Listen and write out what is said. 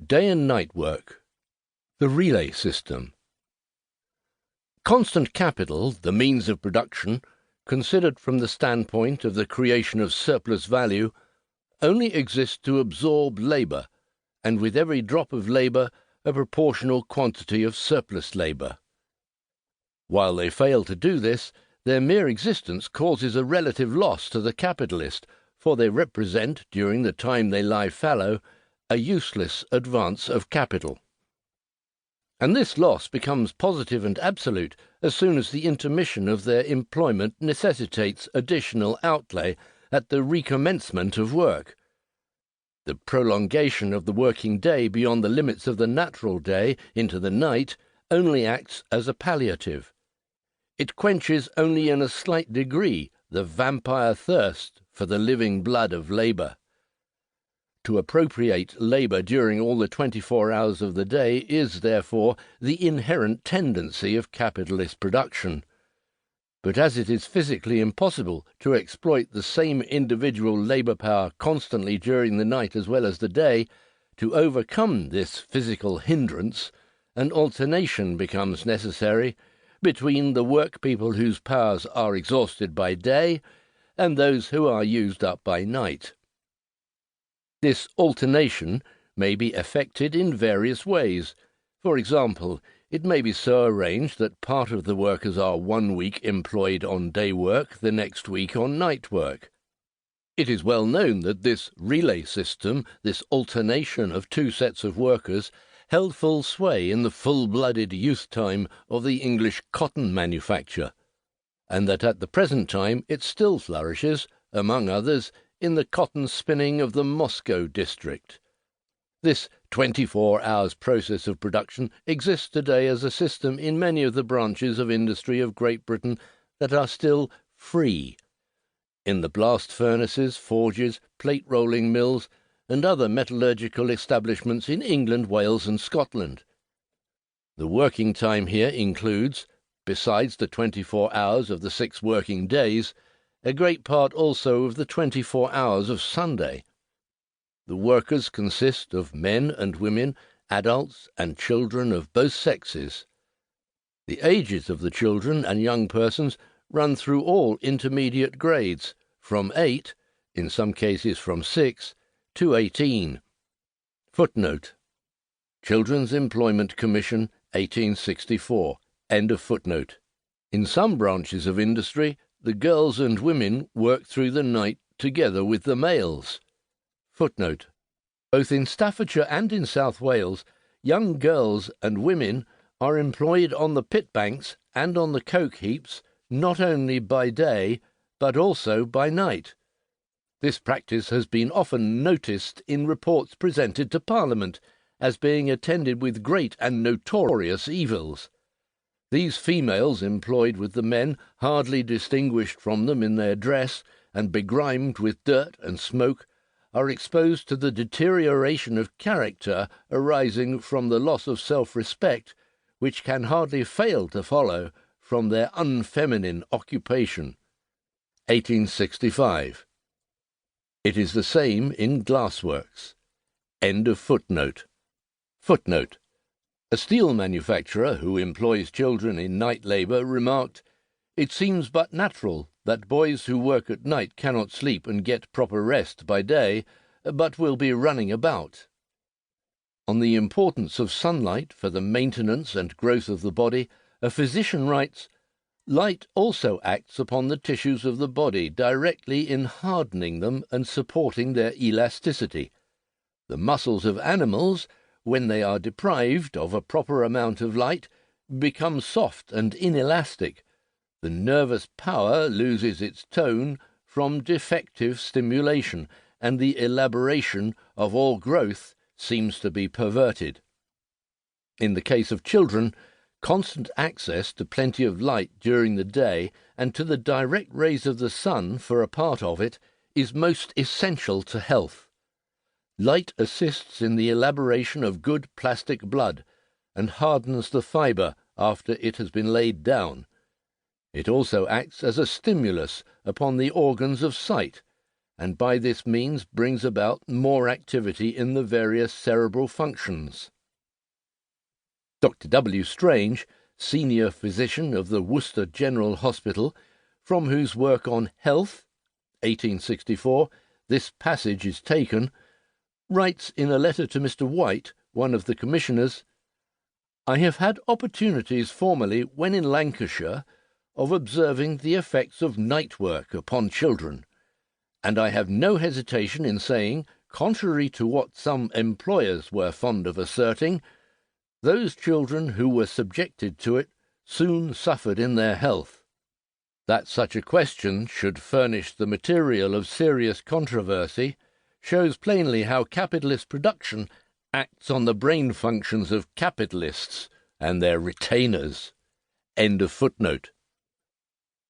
Day and night work. The relay system. Constant capital, the means of production, considered from the standpoint of the creation of surplus value, only exists to absorb labour, and with every drop of labour a proportional quantity of surplus labour. While they fail to do this, their mere existence causes a relative loss to the capitalist, for they represent, during the time they lie fallow, a useless advance of capital. And this loss becomes positive and absolute as soon as the intermission of their employment necessitates additional outlay at the recommencement of work. The prolongation of the working day beyond the limits of the natural day into the night only acts as a palliative. It quenches only in a slight degree the vampire thirst for the living blood of labour. To appropriate labour during all the 24 hours of the day is, therefore, the inherent tendency of capitalist production. But as it is physically impossible to exploit the same individual labour power constantly during the night as well as the day, to overcome this physical hindrance, an alternation becomes necessary between the workpeople whose powers are exhausted by day and those who are used up by night. This alternation may be effected in various ways. For example, it may be so arranged that part of the workers are 1 week employed on day work, the next week on night work. It is well known that this relay system, this alternation of two sets of workers, held full sway in the full-blooded youth time of the English cotton manufacture, and that at the present time it still flourishes, among others, in the cotton spinning of the Moscow district. This 24 hours process of production exists today as a system in many of the branches of industry of Great Britain that are still free. In the blast furnaces, forges, plate-rolling mills, and other metallurgical establishments in England, Wales, and Scotland. The working time here includes, besides the 24 hours of the 6 working days, a great part also of the 24 hours of Sunday. The workers consist of men and women, adults and children of both sexes. The ages of the children and young persons run through all intermediate grades, from 8, in some cases from 6, to 18. Footnote: Children's Employment Commission, 1864. End of footnote. In some branches of industry, the girls and women work through the night together with the males. Footnote: Both in Staffordshire and in South Wales, young girls and women are employed on the pit banks and on the coke heaps not only by day, but also by night. This practice has been often noticed in reports presented to Parliament as being attended with great and notorious evils. These females employed with the men, hardly distinguished from them in their dress, and begrimed with dirt and smoke, are exposed to the deterioration of character arising from the loss of self-respect, which can hardly fail to follow from their unfeminine occupation. 1865. It is the same in glassworks. End of footnote. Footnote: A steel manufacturer who employs children in night labour remarked, "It seems but natural that boys who work at night cannot sleep and get proper rest by day, but will be running about." On the importance of sunlight for the maintenance and growth of the body, a physician writes, "Light also acts upon the tissues of the body directly in hardening them and supporting their elasticity. The muscles of animals, when they are deprived of a proper amount of light, become soft and inelastic. The nervous power loses its tone from defective stimulation, and the elaboration of all growth seems to be perverted. In the case of children, constant access to plenty of light during the day and to the direct rays of the sun for a part of it is most essential to health. Light assists in the elaboration of good plastic blood, and hardens the fibre after it has been laid down. It also acts as a stimulus upon the organs of sight, and by this means brings about more activity in the various cerebral functions. Dr. W. Strange, senior physician of the Worcester General Hospital, from whose work on Health, 1864, this passage is taken, writes in a letter to Mr. White, one of the commissioners, "I have had opportunities formerly, when in Lancashire, of observing the effects of night work upon children, and I have no hesitation in saying, contrary to what some employers were fond of asserting, those children who were subjected to it soon suffered in their health. That such a question should furnish the material of serious controversy shows plainly how capitalist production acts on the brain functions of capitalists and their retainers." End of footnote.